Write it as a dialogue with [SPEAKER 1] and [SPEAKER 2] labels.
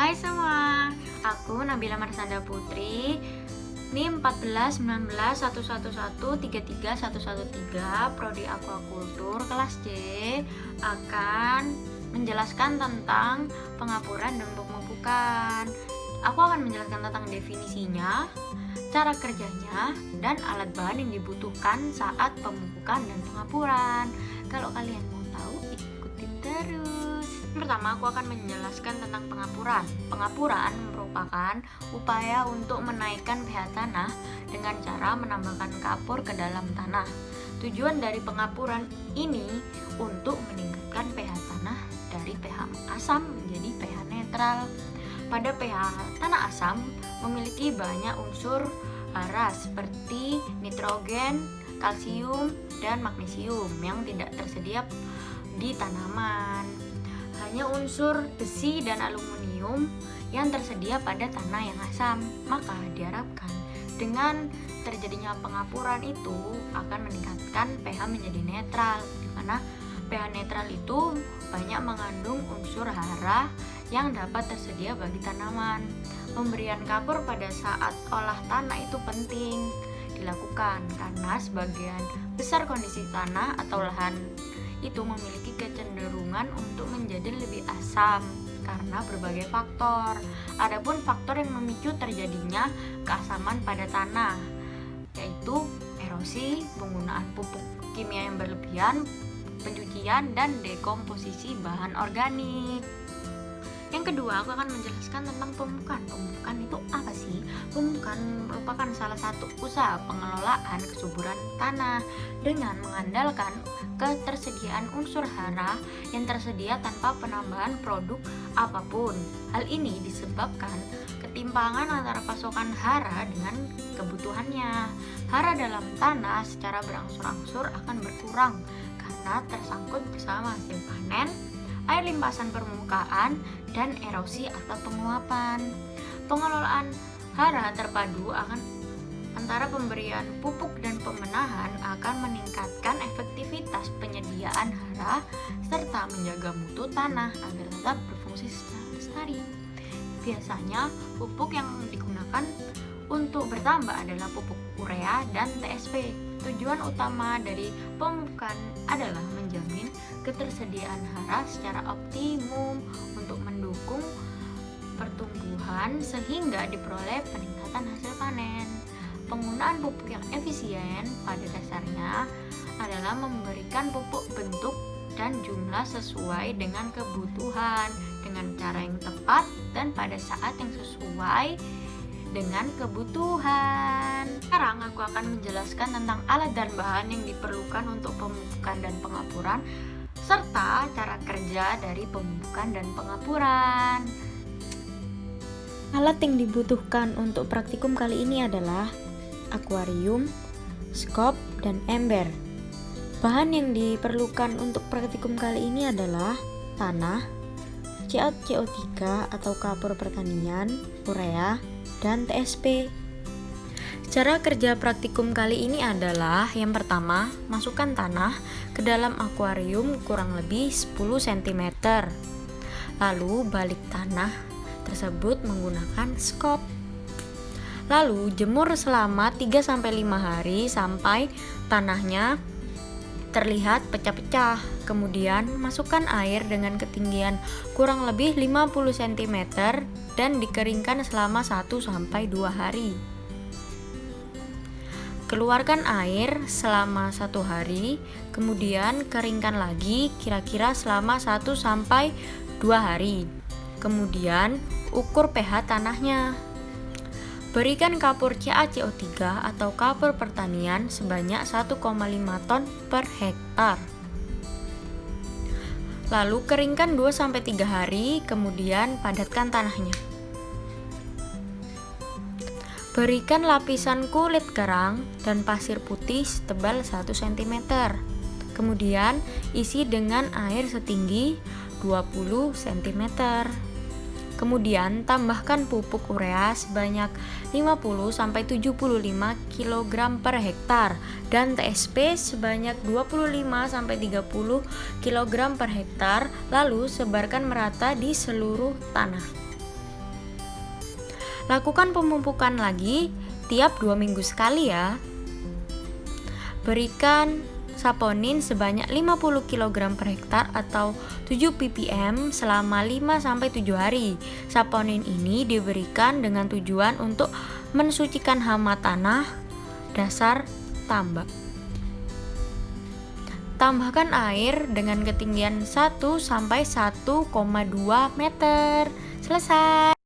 [SPEAKER 1] Hai semua, aku Nabila Marsanda Putri, NIM 1419111331113, Prodi Aquaculture kelas C, akan menjelaskan tentang pengapuran dan pemupukan. Aku akan menjelaskan tentang definisinya, cara kerjanya, dan alat bahan yang dibutuhkan saat pemupukan dan pengapuran. Kalau kalian mau tahu, ikutin terus. Pertama, aku akan menjelaskan tentang pengapuran. Pengapuran merupakan upaya untuk menaikkan pH tanah dengan cara menambahkan kapur ke dalam tanah. Tujuan dari pengapuran ini untuk meningkatkan pH tanah dari pH asam menjadi pH netral. Pada pH tanah asam memiliki banyak unsur hara seperti nitrogen, kalsium, dan magnesium yang tidak tersedia di tanaman. Hanya unsur besi dan aluminium yang tersedia pada tanah yang asam. Maka diharapkan dengan terjadinya pengapuran itu akan meningkatkan pH menjadi netral, di mana pH netral itu banyak mengandung unsur hara yang dapat tersedia bagi tanaman. Pemberian kapur pada saat olah tanah itu penting dilakukan karena sebagian besar kondisi tanah atau lahan itu memiliki kecenderungan untuk menjadi lebih asam karena berbagai faktor. Adapun faktor yang memicu terjadinya keasaman pada tanah yaitu erosi, penggunaan pupuk kimia yang berlebihan, pencucian, dan dekomposisi bahan organik. Yang kedua, aku akan menjelaskan tentang pemupukan. Pemupukan itu apa sih? Pemupukan merupakan salah satu usaha pengelolaan kesuburan tanah dengan mengandalkan ketersediaan unsur hara yang tersedia tanpa penambahan produk apapun. Hal ini disebabkan ketimpangan antara pasokan hara dengan kebutuhannya. Hara dalam tanah secara berangsur-angsur akan berkurang karena tersangkut bersama hasil panen, air limpasan permukaan, dan erosi atau penguapan. Pengelolaan hara terpadu antara pemberian pupuk dan pembenahan akan meningkatkan efektivitas penyediaan hara serta menjaga mutu tanah agar tetap berfungsi secara lestari. Biasanya pupuk yang digunakan untuk bertambah adalah pupuk urea dan TSP. Tujuan utama dari pemupukan adalah menjamin ketersediaan hara secara optimum untuk mendukung pertumbuhan sehingga diperoleh peningkatan hasil panen. Penggunaan pupuk yang efisien pada dasarnya adalah memberikan pupuk bentuk dan jumlah sesuai dengan kebutuhan dengan cara yang tepat dan pada saat yang sesuai dengan kebutuhan. Sekarang aku akan menjelaskan tentang alat dan bahan yang diperlukan untuk pemupukan dan pengapuran serta cara kerja dari pemupukan dan pengapuran.
[SPEAKER 2] Alat yang dibutuhkan untuk praktikum kali ini adalah akuarium, skop, dan ember. Bahan yang diperlukan untuk praktikum kali ini adalah tanah, CO3 atau kapur pertanian, urea, dan TSP. Cara kerja praktikum kali ini adalah yang pertama, masukkan tanah ke dalam akuarium kurang lebih 10 cm. Lalu balik tanah tersebut menggunakan skop. Lalu jemur selama 3-5 hari sampai tanahnya terlihat pecah-pecah. Kemudian masukkan air dengan ketinggian kurang lebih 50 cm dan dikeringkan selama 1-2 hari. Keluarkan air selama 1 hari, kemudian keringkan lagi kira-kira selama 1-2 hari. Kemudian ukur pH tanahnya. Berikan kapur CaCO3 atau kapur pertanian sebanyak 1,5 ton per hektar. Lalu keringkan 2-3 hari, kemudian padatkan tanahnya. Berikan lapisan kulit kerang dan pasir putih setebal 1 cm. Kemudian isi dengan air setinggi 20 cm. Kemudian tambahkan pupuk urea sebanyak 50-75 kg per hektar dan TSP sebanyak 25-30 kg per hektar, lalu sebarkan merata di seluruh tanah. Lakukan pemupukan lagi tiap 2 minggu sekali ya. Berikan saponin sebanyak 50 kg per hektar atau 7 ppm selama 5-7 hari. Saponin ini diberikan dengan tujuan untuk mensucikan hama tanah dasar tambak. Tambahkan air dengan ketinggian 1-1,2 meter. Selesai.